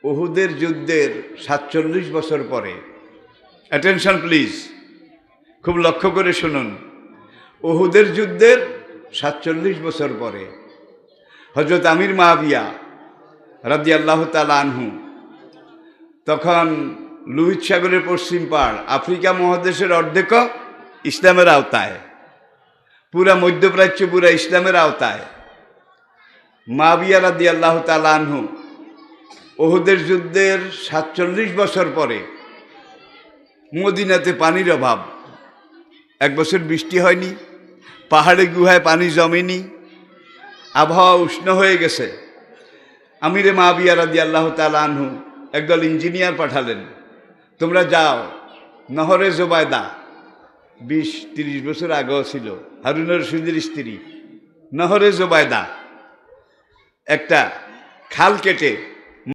উহুদের যুদ্ধের ৪৭ বছর পরে, অ্যাটেনশন প্লিজ, খুব লক্ষ্য করে শুনুন, উহুদের যুদ্ধের ৪৭ বছর পরে হযরত আমির মুআবিয়া রাদিয়াল্লাহু তাআলা আনহু তখন লোহিত সাগরের পশ্চিম পাড়, আফ্রিকা মহাদেশের অর্ধেক ইসলামের আওতায়, পুরা মধ্যপ্রাচ্য পুরা ইসলামের আওতায়। মুআবিয়া রাদিয়াল্লাহু তাআলা আনহু উহুদের যুদ্ধের ৪৭ বছর পরে মদিনাতে পানির অভাব, এক বছর বৃষ্টি হয়নি, পাহাড়ে গুহায় পানি জমেনি, আবহাওয়া উষ্ণ হয়ে গেছে। আমিরে মুআবিয়া রাদিয়াল্লাহু তাআলা আনহু একদল ইঞ্জিনিয়ার পাঠালেন, তোমরা যাও নহরে জোবায়দা, ২০-৩০ বছর আগেও ছিল হারুন রশিদের স্ত্রী, নহরে জোবায়দা একটা খাল কেটে